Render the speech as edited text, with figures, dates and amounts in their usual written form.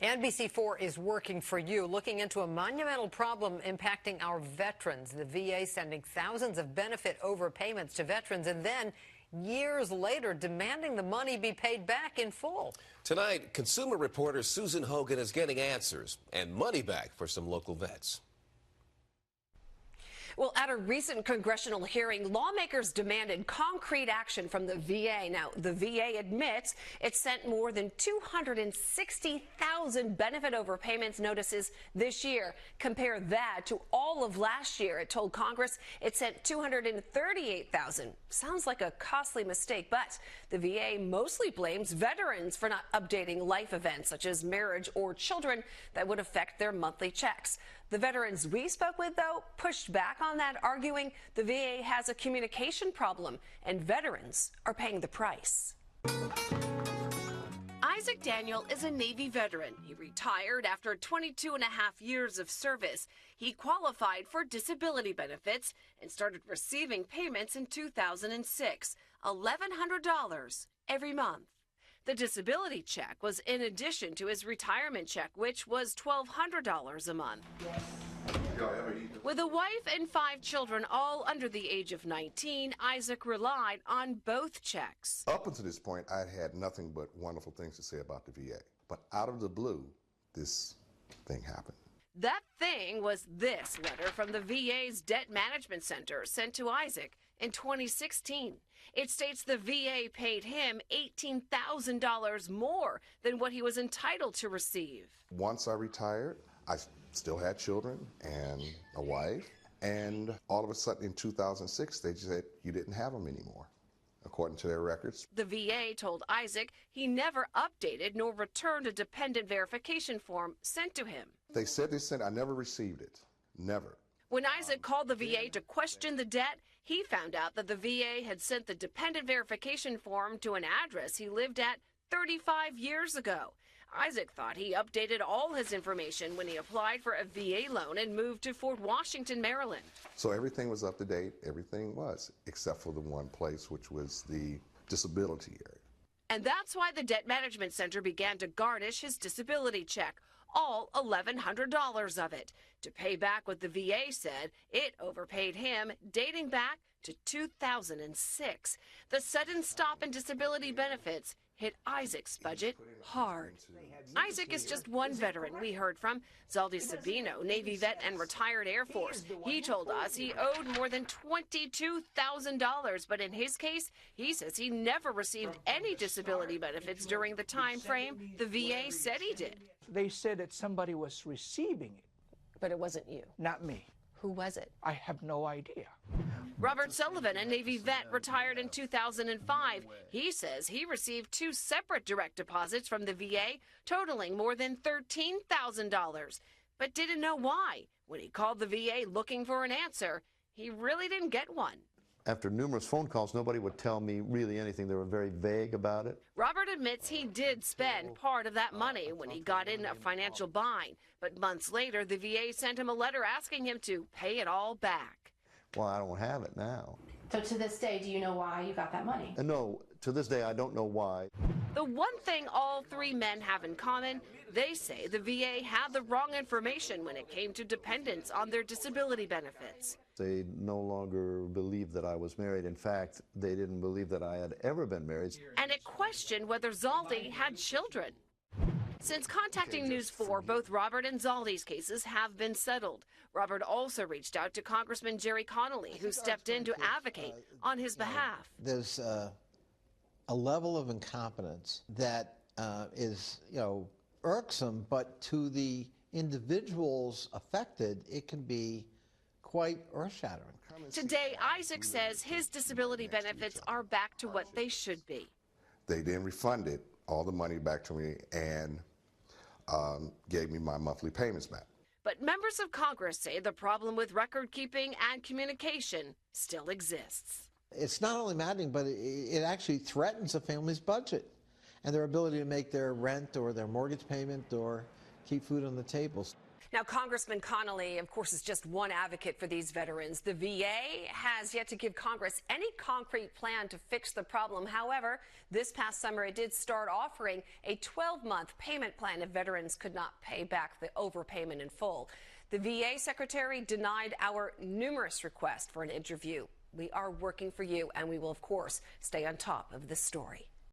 NBC4 is working for you, looking into a monumental problem impacting our veterans. The VA sending thousands of benefit overpayments to veterans and then years later demanding the money be paid back in full. Tonight, consumer reporter Susan Hogan is getting answers and money back for some local vets. Well, at a recent congressional hearing, lawmakers demanded concrete action from the VA. Now, the VA admits it sent more than 260,000 benefit overpayments notices this year. Compare that to all of last year. It told Congress it sent 238,000. Sounds like a costly mistake, but the VA mostly blames veterans for not updating life events such as marriage or children that would affect their monthly checks. The veterans we spoke with, though, pushed back on that, arguing the VA has a communication problem and veterans are paying the price. Isaac Daniel is a Navy veteran. He retired after 22 and a half years of service. He qualified for disability benefits and started receiving payments in 2006, $1,100 every month. The disability check was in addition to his retirement check, which was $1,200 a month. With a wife and 5 children, all under the age of 19, Isaac relied on both checks. Up until this point, I had nothing but wonderful things to say about the VA. But out of the blue, this thing happened. That thing was this letter from the VA's Debt Management Center sent to Isaac in 2016. It states the VA paid him $18,000 more than what he was entitled to receive. Once I retired, I still had children and a wife, and all of a sudden in 2006, they just said, you didn't have them anymore, according to their records. The VA told Isaac he never updated nor returned a dependent verification form sent to him. They said they sent, I never received it, never. When Isaac called the VA to question the debt, he found out that the VA had sent the dependent verification form to an address he lived at 35 years ago. Isaac thought he updated all his information when he applied for a VA loan and moved to Fort Washington, Maryland. So everything was up to date, everything was, except for the one place, which was the disability area. And that's why the Debt Management Center began to garnish his disability check, all $1,100 of it, to pay back what the VA said it overpaid him dating back to 2006. The sudden stop in disability benefits hit Isaac's budget hard. Isaac is just one veteran we heard from, Zaldi Sabino, Navy vet and retired Air Force. He told us he owed more than $22,000, but in his case, he says he never received any disability benefits during the time frame the VA said he did. They said that somebody was receiving it. But it wasn't you. Not me. Who was it? I have no idea. Robert Sullivan, a Navy vet, retired in 2005. He says he received 2 separate direct deposits from the VA, totaling more than $13,000, but didn't know why. When he called the VA looking for an answer, he really didn't get one. After numerous phone calls, nobody would tell me really anything. They were very vague about it. Robert admits he did spend part of that money when he got in a financial bind. But months later, the VA sent him a letter asking him to pay it all back. Well, I don't have it now. So to this day, do you know why you got that money? No, to this day, I don't know why. The one thing all 3 men have in common, they say the VA had the wrong information when it came to dependents on their disability benefits. They no longer believed that I was married. In fact, they didn't believe that I had ever been married. And it questioned whether Zaldi had children. Since contacting News 4, both Robert and Zaldi's cases have been settled. Robert also reached out to Congressman Jerry Connolly, who stepped in to advocate on his behalf. There's a level of incompetence that is, irksome, but to the individuals affected, it can be quite earth-shattering. Today, Isaac says his disability benefits are back to what they should be. They then refunded all the money back to me and gave me my monthly payments back. But members of Congress say the problem with record keeping and communication still exists. It's not only maddening, but it actually threatens a family's budget and their ability to make their rent or their mortgage payment or keep food on the table. Now, Congressman Connolly, of course, is just one advocate for these veterans. The VA has yet to give Congress any concrete plan to fix the problem. However, this past summer, it did start offering a 12-month payment plan if veterans could not pay back the overpayment in full. The VA secretary denied our numerous requests for an interview. We are working for you, and we will, of course, stay on top of this story.